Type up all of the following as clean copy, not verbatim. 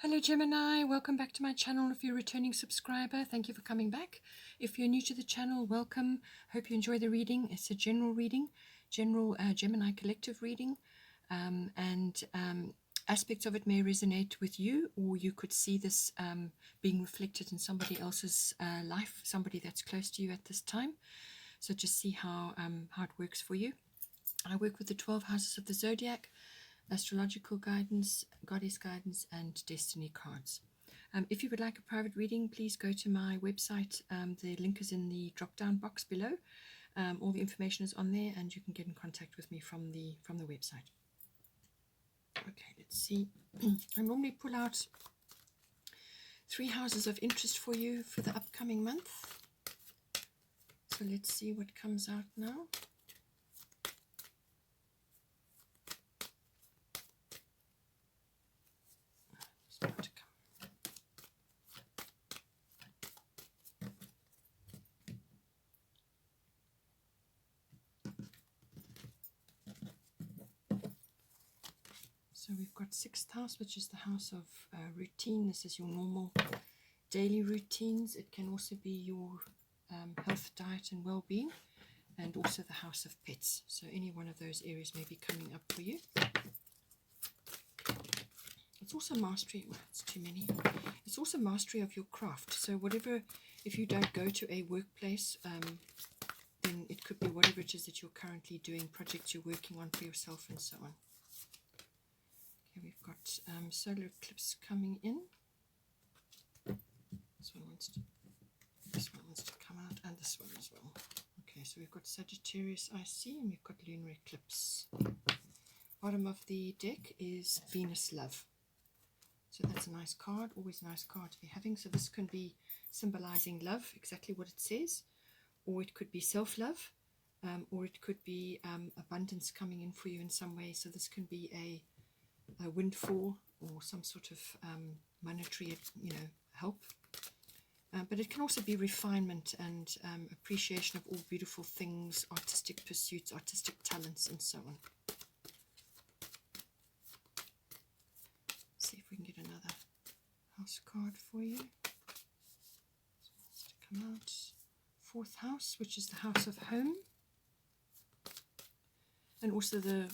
Hello Gemini, welcome back to my channel. If you're a returning subscriber, thank you for coming back. If you're new to the channel, welcome. Hope you enjoy the reading. It's a general reading, general Gemini collective reading, and aspects of it may resonate with you, or you could see this being reflected in somebody else's life, somebody that's close to you at this time. So just see how it works for you. I work with the 12 houses of the zodiac, astrological guidance, goddess guidance, and destiny cards. If you would like a private reading, please go to my website. The link is in the drop-down box below. All the information is on there, and you can get in contact with me from the website. Okay, let's see. I normally pull out 3 houses of interest for you for the upcoming month. So let's see what comes out now. So we've got 6th house, which is the house of routine. This is your normal daily routines. It can also be your health, diet, and well-being, and also the house of pets. So any one of those areas may be coming up for you. It's also mastery. Well, it's too many. It's also mastery of your craft. So whatever, if you don't go to a workplace, then it could be whatever it is that you're currently doing, projects you're working on for yourself, and so on. Okay, we've got solar eclipse coming in. This one wants to come out, and this one as well. Okay, so we've got Sagittarius IC, and we've got lunar eclipse. Bottom of the deck is Venus Love. So that's a nice card, always a nice card to be having. So this can be symbolizing love, exactly what it says, or it could be self-love, or it could be abundance coming in for you in some way. So this can be a windfall or some sort of monetary, help. But it can also be refinement and appreciation of all beautiful things, artistic pursuits, artistic talents, and so on. Let's see if we can get another house card for you. So that's to come out. 4th house, which is the house of home, and also the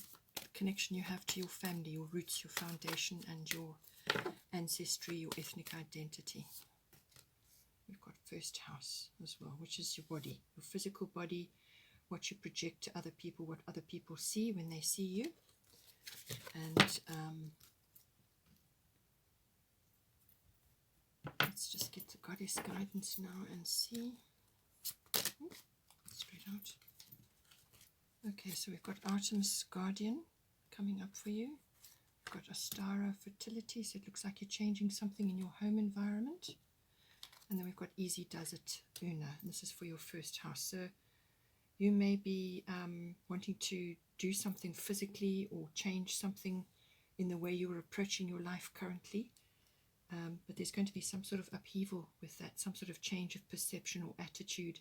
connection you have to your family, your roots, your foundation, and your ancestry, your ethnic identity. We've got 1st house as well, which is your body, your physical body, what you project to other people, what other people see when they see you. And let's just get the goddess guidance now and see. Straight out. Okay, so we've got Artemis Guardian coming up for you. We've got Astara Fertility, so it looks like you're changing something in your home environment. And then we've got Easy Does It Una, and this is for your 1st house. So you may be wanting to do something physically or change something in the way you're approaching your life currently. But there's going to be some sort of upheaval with that, some sort of change of perception or attitude.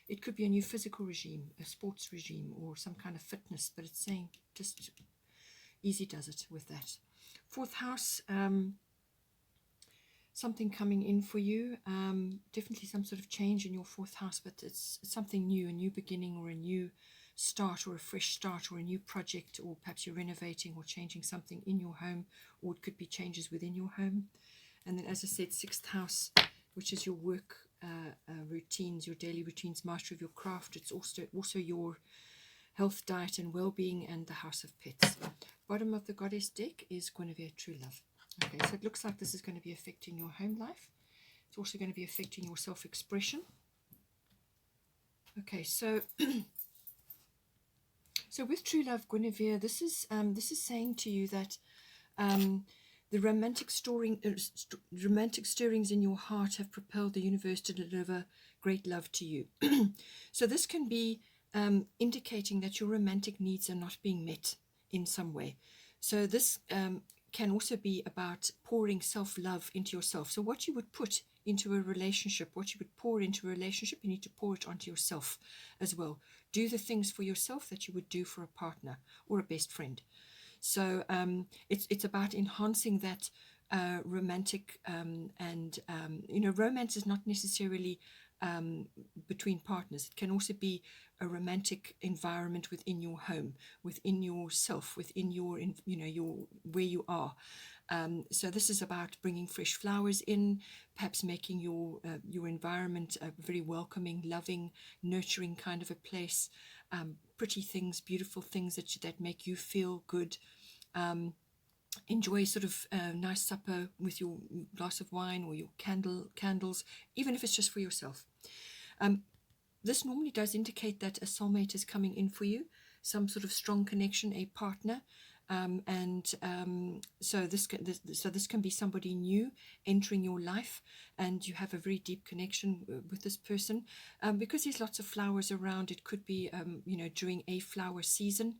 It could be a new physical regime, a sports regime, or some kind of fitness, but it's saying just easy does it with that. 4th house, something coming in for you, definitely some sort of change in your 4th house, but it's something new, a new beginning, or a new start, or a fresh start, or a new project, or perhaps you're renovating or changing something in your home, or it could be changes within your home. And then, as I said, 6th house, which is your work routines, your daily routines, mastery of your craft. It's also your health, diet, and well-being, and the house of pets. Bottom of the goddess deck is Guinevere True Love. Okay, so it looks like this is going to be affecting your home life. It's also going to be affecting your self-expression. Okay, so so with True Love, Guinevere, this is saying to you that the romantic stirrings in your heart have propelled the universe to deliver great love to you. So this can be indicating that your romantic needs are not being met in some way. So this can also be about pouring self-love into yourself. So what you would put into a relationship, what you would pour into a relationship, you need to pour it onto yourself as well. Do the things for yourself that you would do for a partner or a best friend. So it's about enhancing that romantic, and romance is not necessarily between partners. It can also be a romantic environment within your home, within yourself, within your where you are. So this is about bringing fresh flowers in, perhaps making your environment a very welcoming, loving, nurturing kind of a place. Pretty things, beautiful things that make you feel good. Enjoy sort of a nice supper with your glass of wine or your candles, even if it's just for yourself. This normally does indicate that a soulmate is coming in for you, some sort of strong connection, a partner. So this can be somebody new entering your life, and you have a very deep connection with this person. Because there's lots of flowers around, it could be during a flower season,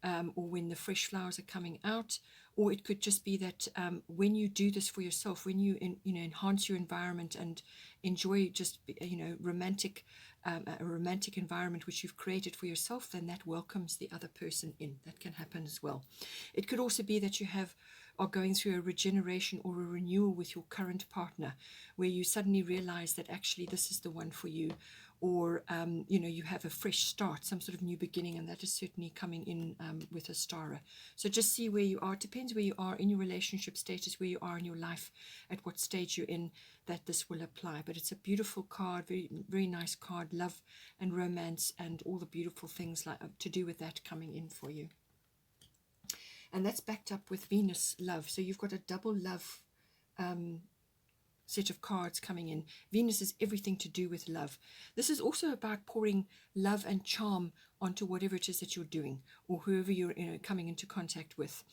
or when the fresh flowers are coming out, or it could just be that when you do this for yourself, when you enhance your environment and enjoy just romantic. A romantic environment which you've created for yourself, then that welcomes the other person in. That can happen as well. It could also be that you are going through a regeneration or a renewal with your current partner, where you suddenly realize that actually this is the one for you, or you have a fresh start, some sort of new beginning, and that is certainly coming in with a Stara. So just see where you are. It depends where you are in your relationship status, where you are in your life, at what stage you're in, that this will apply. But it's a beautiful card, very, very nice card, love and romance and all the beautiful things to do with that coming in for you. And that's backed up with Venus love. So you've got a double love set of cards coming in. Venus is everything to do with love. This is also about pouring love and charm onto whatever it is that you're doing, or whoever you're coming into contact with.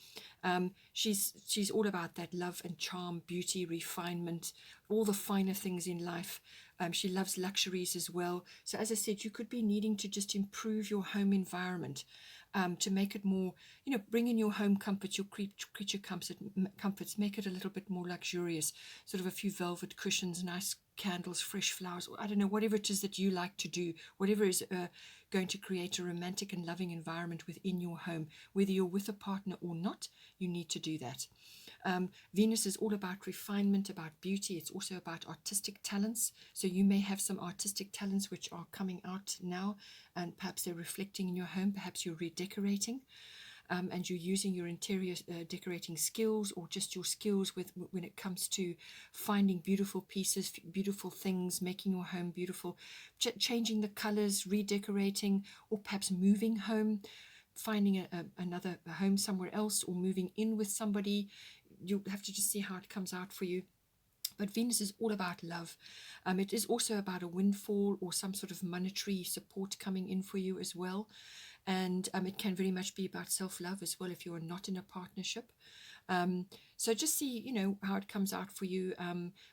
She's all about that love and charm, beauty, refinement, all the finer things in life. She loves luxuries as well. So as I said, you could be needing to just improve your home environment, to make it more, bring in your home comforts, your creature comforts, make it a little bit more luxurious, sort of a few velvet cushions, nice candles, fresh flowers, or I don't know, whatever it is that you like to do, whatever is going to create a romantic and loving environment within your home. Whether you're with a partner or not, you need to do that. Venus is all about refinement, about beauty. It's also about artistic talents. So you may have some artistic talents which are coming out now, and perhaps they're reflecting in your home. Perhaps you're redecorating, and you're using your interior decorating skills, or just your skills when it comes to finding beautiful pieces, beautiful things, making your home beautiful, changing the colors, redecorating, or perhaps moving home, finding another home somewhere else, or moving in with somebody. You'll have to just see how it comes out for you. But Venus is all about love. It is also about a windfall or some sort of monetary support coming in for you as well. And it can very much be about self-love as well if you're not in a partnership. So just see, how it comes out for you.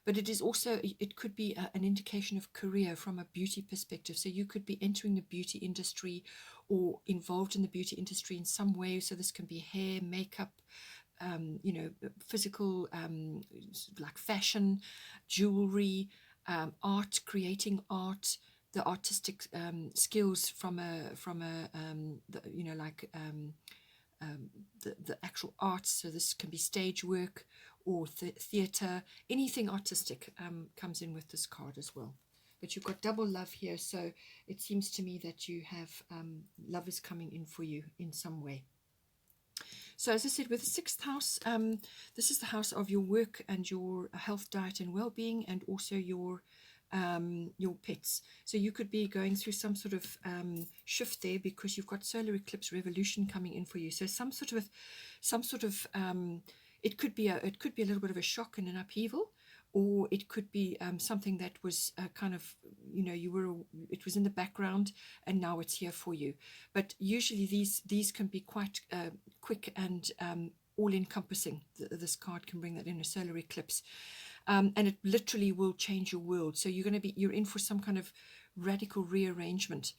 But it is also, it could be an indication of career from a beauty perspective. So you could be entering the beauty industry or involved in the beauty industry in some way. So this can be hair, makeup, physical, like fashion, jewelry, art, creating art, the artistic skills from the actual arts. So this can be stage work or theatre, anything artistic comes in with this card as well. But you've got double love here, so it seems to me that you have love is coming in for you in some way. So as I said, with the sixth house, this is the house of your work and your health, diet and well-being, and also your pets. So you could be going through some sort of shift there, because you've got solar eclipse revolution coming in for you. So some sort of it could be a little bit of a shock and an upheaval, or it could be something that was kind of, it was in the background and now it's here for you. But usually these can be quite quick and all-encompassing. This card can bring that in, a solar eclipse. And it literally will change your world. So you're in for some kind of radical rearrangement.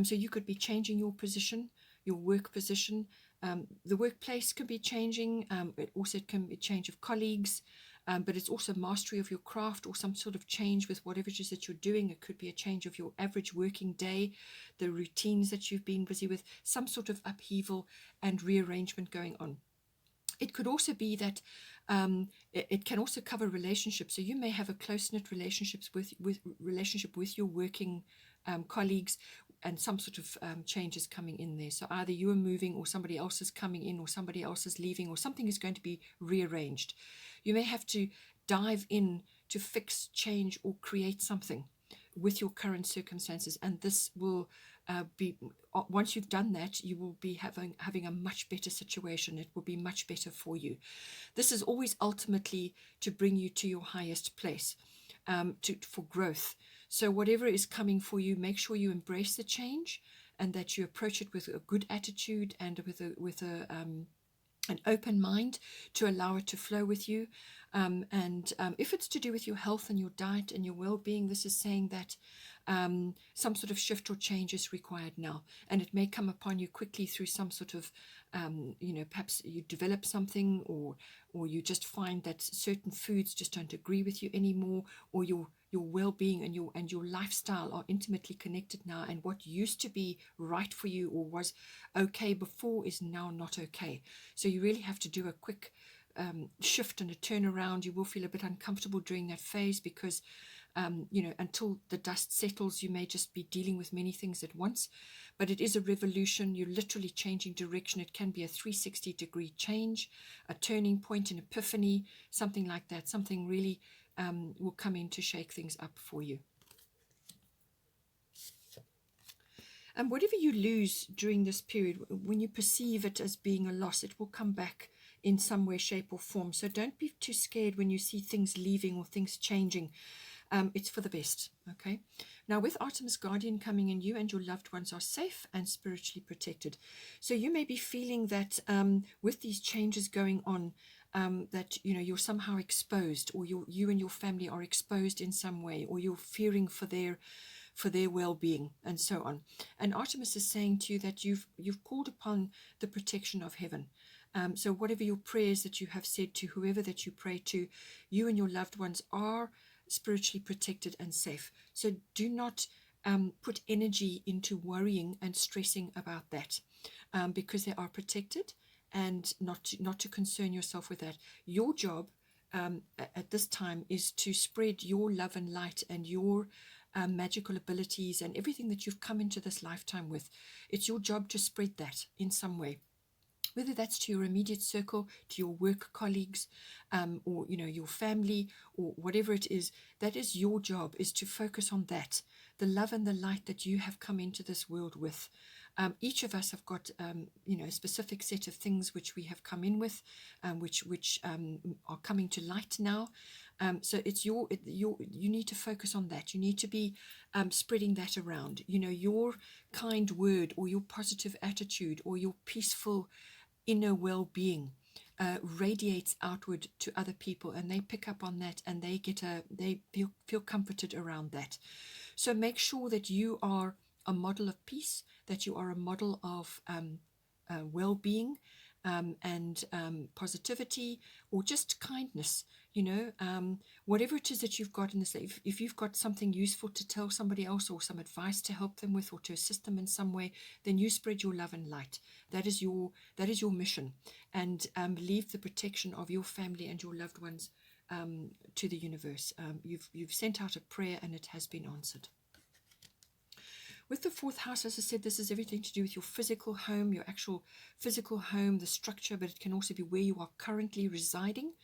So you could be changing your position, your work position. The workplace can be changing. It also can be a change of colleagues. But it's also mastery of your craft, or some sort of change with whatever it is that you're doing. It could be a change of your average working day, the routines that you've been busy with, some sort of upheaval and rearrangement going on. It could also be that it can also cover relationships. So you may have a close-knit relationship with your working colleagues, and some sort of change is coming in there. So either you are moving, or somebody else is coming in, or somebody else is leaving, or something is going to be rearranged. You may have to dive in to fix, change, or create something with your current circumstances, and this will be, once you've done that, you will be having a much better situation. It will be much better for you. This is always ultimately to bring you to your highest place, for growth. So whatever is coming for you, make sure you embrace the change, and that you approach it with a good attitude, and with an open mind to allow it to flow with you. If it's to do with your health and your diet and your well-being, this is saying that some sort of shift or change is required now, and it may come upon you quickly through some sort of perhaps you develop something, or you just find that certain foods just don't agree with you anymore, or your well-being and your lifestyle are intimately connected now, and what used to be right for you or was okay before is now not okay. So you really have to do a quick shift and a turnaround. You will feel a bit uncomfortable during that phase, because until the dust settles, you may just be dealing with many things at once. But it is a revolution. You're literally changing direction. It can be a 360-degree change, a turning point, an epiphany, something like that. Something really will come in to shake things up for you. And whatever you lose during this period, when you perceive it as being a loss, it will come back in some way, shape, or form. So don't be too scared when you see things leaving or things changing. It's for the best, okay? Now, with Artemis Guardian coming in, you and your loved ones are safe and spiritually protected. So you may be feeling that with these changes going on, that you're somehow exposed, or you and your family are exposed in some way, or you're fearing for their well-being, and so on. And Artemis is saying to you that you've called upon the protection of heaven. So whatever your prayers that you have said to whoever that you pray to, you and your loved ones are spiritually protected and safe. So do not put energy into worrying and stressing about that, because they are protected, and not to concern yourself with that. Your job at this time is to spread your love and light and your magical abilities and everything that you've come into this lifetime with. It's your job to spread that in some way, whether that's to your immediate circle, to your work colleagues, or your family, or whatever it is. That is your job, is to focus on that, the love and the light that you have come into this world with. Each of us have got a specific set of things which we have come in with, which are coming to light now. So it's you need to focus on that. You need to be spreading that around. Your kind word, or your positive attitude, or your peaceful inner well-being radiates outward to other people, and they pick up on that, and they feel comforted around that. So make sure that you are a model of peace, that you are a model of well-being, and positivity, or just kindness. Whatever it is that you've got in this life, if you've got something useful to tell somebody else, or some advice to help them with, or to assist them in some way, then you spread your love and light. That is your mission, and leave the protection of your family and your loved ones to the universe. You've sent out a prayer, and it has been answered. With the fourth house, as I said, this is everything to do with your physical home, your actual physical home, the structure, but it can also be where you are currently residing.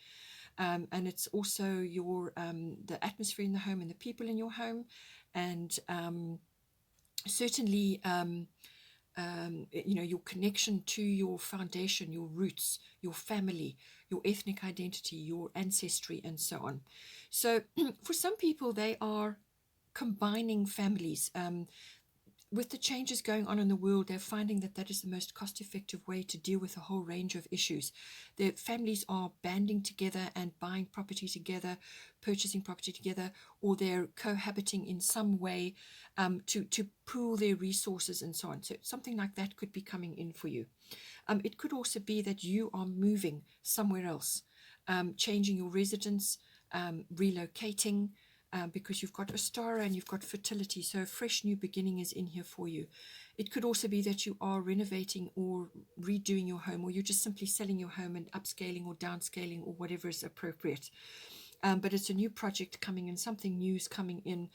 And it's also your the atmosphere in the home and the people in your home, and certainly your connection to your foundation, your roots, your family, your ethnic identity, your ancestry, and so on. So for some people, they are combining families. With the changes going on in the world, they're finding that is the most cost-effective way to deal with a whole range of issues. Their families are banding together and buying property together, purchasing property together, or they're cohabiting in some way to pool their resources and so on. So something like that could be coming in for you. It could also be that you are moving somewhere else, changing your residence, relocating, because you've got Ostara and you've got fertility. So a fresh new beginning is in here for you. It could also be that you are renovating or redoing your home, or you're just simply selling your home and upscaling or downscaling or whatever is appropriate. But it's a new project coming in, something new is coming in,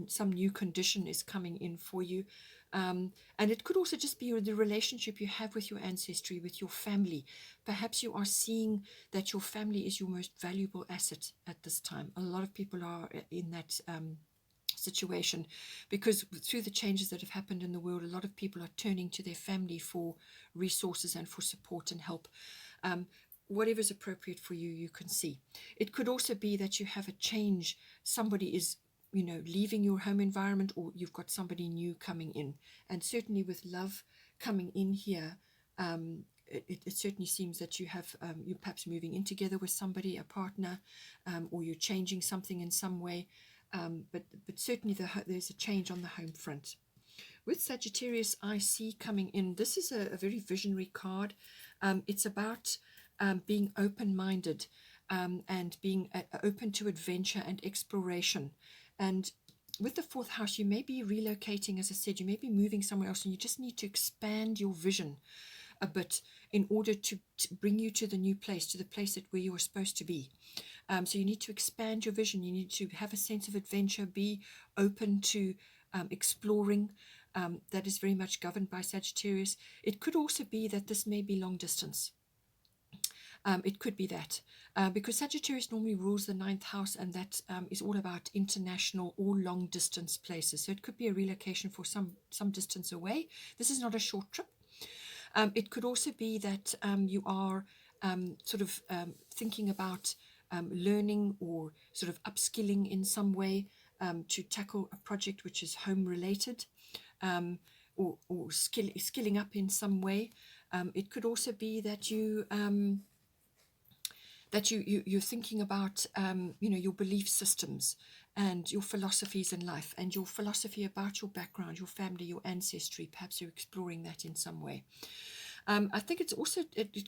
some new condition is coming in for you. And it could also just be the relationship you have with your ancestry, with your family. Perhaps you are seeing that your family is your most valuable asset at this time. A lot of people are in that situation, because through the changes that have happened in the world, a lot of people are turning to their family for resources and for support and help. Whatever is appropriate for you, you can see. It could also be that you have a change. Somebody is, leaving your home environment, or you've got somebody new coming in. And certainly with love coming in here, it certainly seems that you have, you're perhaps moving in together with somebody, a partner, or you're changing something in some way. But certainly there's a change on the home front. With Sagittarius IC coming in, this is a very visionary card. It's about being open-minded and being open to adventure and exploration. And with the fourth house, you may be relocating, as I said, you may be moving somewhere else, and you just need to expand your vision a bit in order to bring you to the new place, to the place where you are supposed to be. So you need to expand your vision. You need to have a sense of adventure, be open to exploring. That is very much governed by Sagittarius. It could also be that this may be long distance. It could be that, because Sagittarius normally rules the 9th house, and that is all about international or long distance places. So it could be a relocation for some distance away. This is not a short trip. It could also be that you are thinking about learning or sort of upskilling in some way to tackle a project which is home related, or skilling up in some way. It could also be that you're thinking about your belief systems and your philosophies in life, and your philosophy about your background, your family, your ancestry. Perhaps you're exploring that in some way. I think it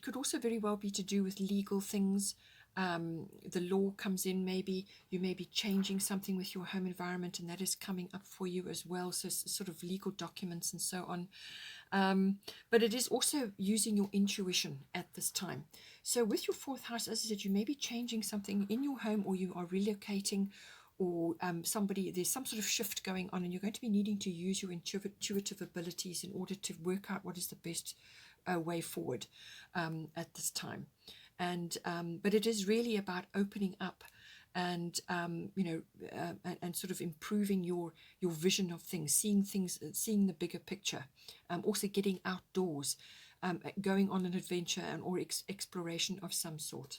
could also very well be to do with legal things. The law comes in, maybe you may be changing something with your home environment, and that is coming up for you as well. So sort of legal documents and so on. But it is also using your intuition at this time. So with your fourth house, as I said, you may be changing something in your home, or you are relocating, or there's some sort of shift going on, and you're going to be needing to use your intuitive abilities in order to work out what is the best way forward at this time. And but it is really about opening up and and sort of improving your vision of things, seeing the bigger picture. Also getting outdoors, going on an adventure or exploration of some sort.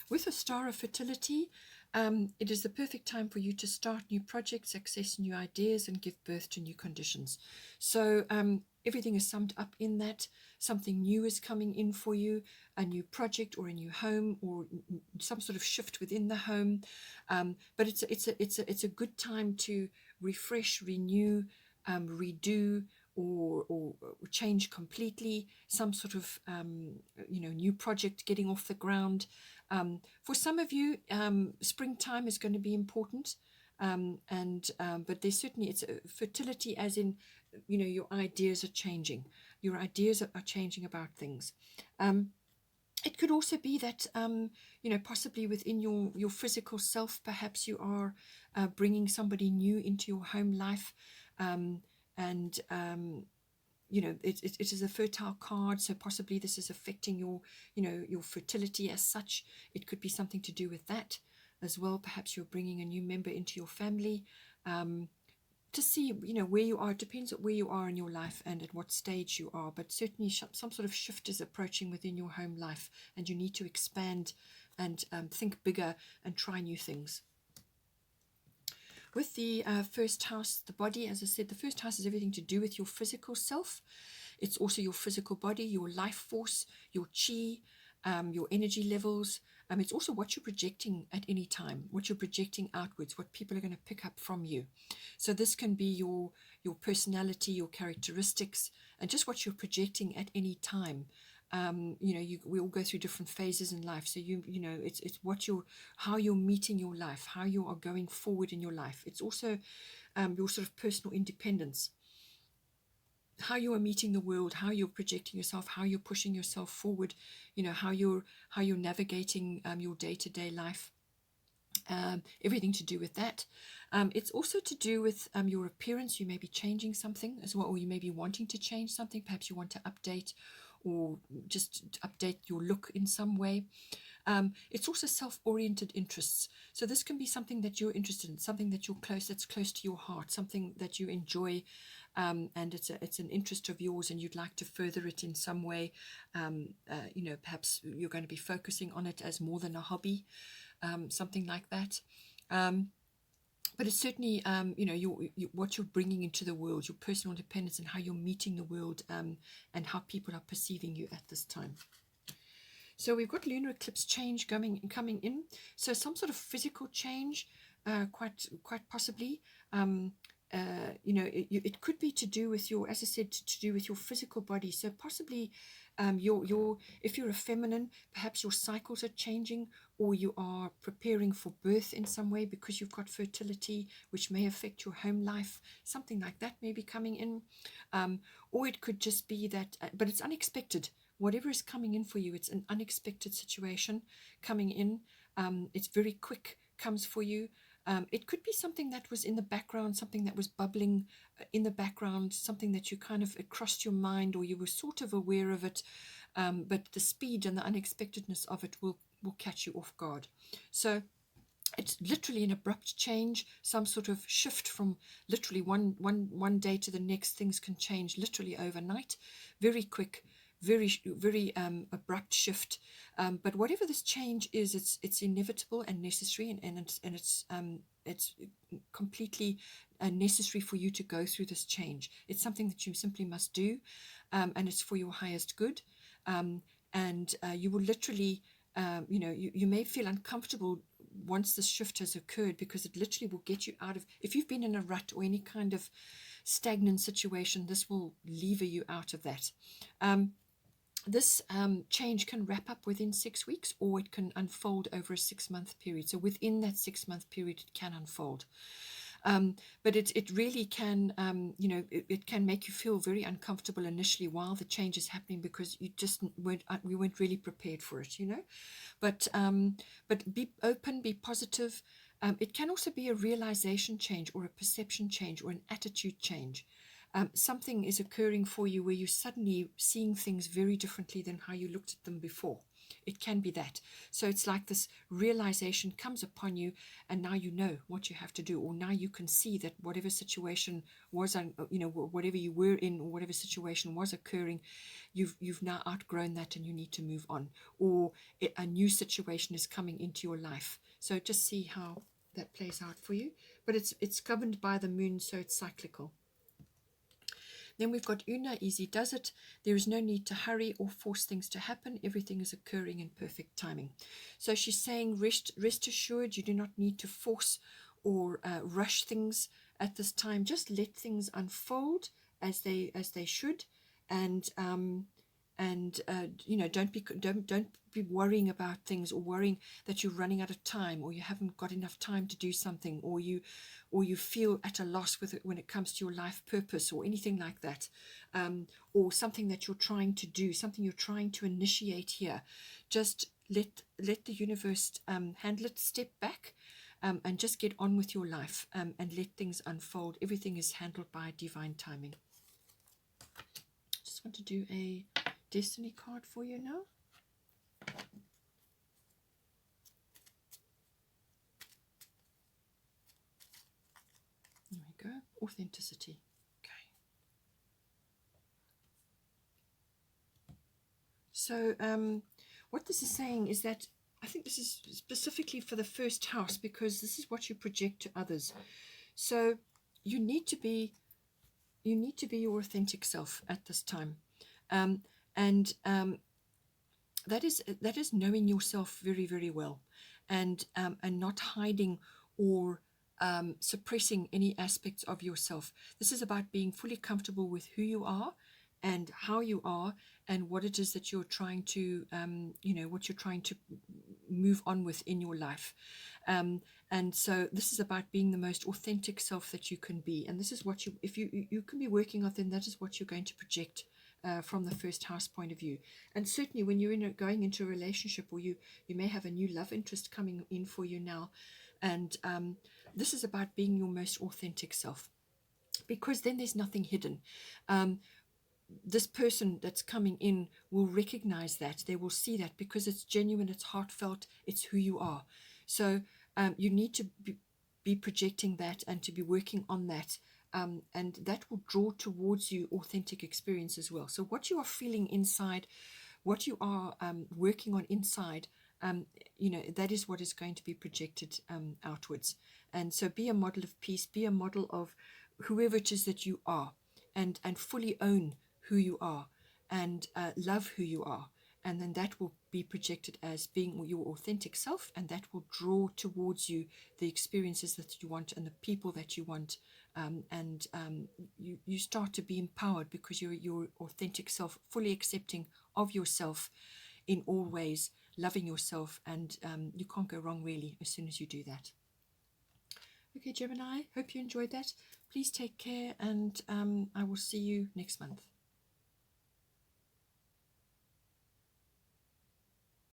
With a star of fertility, it is the perfect time for you to start new projects, access new ideas, and give birth to new conditions. So everything is summed up in that. Something new is coming in for you, a new project or a new home, or some sort of shift within the home. But it's a good time to refresh, renew, redo, or change completely. Some sort of new project getting off the ground. For some of you, springtime is going to be important, but there's certainly, it's fertility as in, your ideas are changing. Your ideas are changing about things. It could also be that, possibly within your physical self, perhaps you are bringing somebody new into your home life, it is a fertile card, so possibly this is affecting your fertility as such. It could be something to do with that as well. Perhaps you're bringing a new member into your family, to see where you are. It depends on where you are in your life and at what stage you are, but certainly some sort of shift is approaching within your home life, and you need to expand and think bigger and try new things. With the first house, the body, as I said, the first house is everything to do with your physical self. It's also your physical body, your life force, your chi, your energy levels. It's also what you're projecting at any time, what you're projecting outwards, what people are going to pick up from you. So this can be your personality, your characteristics, and just what you're projecting at any time. You know, we all go through different phases in life. So you know, it's what how you're meeting your life, how you are going forward in your life. It's also your sort of personal independence, how you are meeting the world, how you're projecting yourself, how you're pushing yourself forward. You know, how you're navigating your day-to-day life. Everything to do with that. It's also to do with your appearance. You may be changing something as well, or you may be wanting to change something. Perhaps you want to update or just update your look in some way. It's also self-oriented interests. So this can be something that you're interested in, something that that's close to your heart, something that you enjoy, and it's an interest of yours, and you'd like to further it in some way. You know, perhaps you're going to be focusing on it as more than a hobby, something like that. But it's certainly, you know, what you're bringing into the world, your personal independence, and how you're meeting the world, and how people are perceiving you at this time. So we've got lunar eclipse change coming in. So some sort of physical change, quite possibly. You know, it could be to do with your, as I said, to do with your physical body. So possibly, if you're a feminine, perhaps your cycles are changing, or you are preparing for birth in some way because you've got fertility, which may affect your home life. Something like that may be coming in, or it could just be that, but it's unexpected. Whatever is coming in for you, it's an unexpected situation coming in. It's very quick, comes for you. It could be something that was in the background, something that was bubbling in the background, something that you kind of, it crossed your mind, or you were sort of aware of it, but the speed and the unexpectedness of it will catch you off guard. So it's literally an abrupt change, some sort of shift from literally one day to the next. Things can change literally overnight, very quick, very abrupt shift. But whatever this change is, it's inevitable and necessary, and it's completely necessary for you to go through this change. It's something that you simply must do, and it's for your highest good. And you will literally, you know, you may feel uncomfortable once this shift has occurred, because it literally will get you out of, if you've been in a rut or any kind of stagnant situation, this will lever you out of that. This change can wrap up within 6 weeks, or it can unfold over a 6-month period. So within that 6-month period, it can unfold. But it really can, you know, it can make you feel very uncomfortable initially while the change is happening, because we weren't really prepared for it, you know. But be open, be positive. It can also be a realization change, or a perception change, or an attitude change. Something is occurring for you where you're suddenly seeing things very differently than how you looked at them before. It can be that. So it's like this realization comes upon you, and now you know what you have to do, or now you can see that whatever situation was, you know, whatever you were in, or whatever situation was occurring, you've now outgrown that, and you need to move on, or a new situation is coming into your life. So just see how that plays out for you. But it's governed by the moon, so it's cyclical. Then we've got Una, easy does it. There is no need to hurry or force things to happen. Everything is occurring in perfect timing. So she's saying, rest assured, you do not need to force or rush things at this time. Just let things unfold as they should, and you know, don't be worrying about things, or worrying that you're running out of time, or you haven't got enough time to do something, or you feel at a loss with it when it comes to your life purpose, or anything like that, or something that you're trying to do, something you're trying to initiate here. Just let the universe handle it. Step back, and just get on with your life, and let things unfold. Everything is handled by divine timing. Just want to do a destiny card for you now. There we go. Authenticity. Okay. So what this is saying is that, I think this is specifically for the first house, because this is what you project to others. So you need to be your authentic self at this time. And that is knowing yourself very, very well, and not hiding or suppressing any aspects of yourself. This is about being fully comfortable with who you are and how you are, and what it is that you're trying to, what you're trying to move on with in your life. And so this is about being the most authentic self that you can be. And this is what if you can be working on, then that is what you're going to project from the first house point of view. And certainly when you're going into a relationship, or you may have a new love interest coming in for you now. And this is about being your most authentic self, because then there's nothing hidden. This person that's coming in will recognize that. They will see that, because it's genuine, it's heartfelt, it's who you are. So you need to be projecting that and to be working on that. And that will draw towards you authentic experience as well. So what you are feeling inside, what you are working on inside, that is what is going to be projected outwards. And so be a model of peace, be a model of whoever it is that you are, and fully own who you are, and love who you are. And then that will be projected as being your authentic self, and that will draw towards you the experiences that you want and the people that you want. You start to be empowered, because you're your authentic self, fully accepting of yourself in all ways, loving yourself, and you can't go wrong really as soon as you do that. Okay, Gemini, hope you enjoyed that. Please take care, and I will see you next month.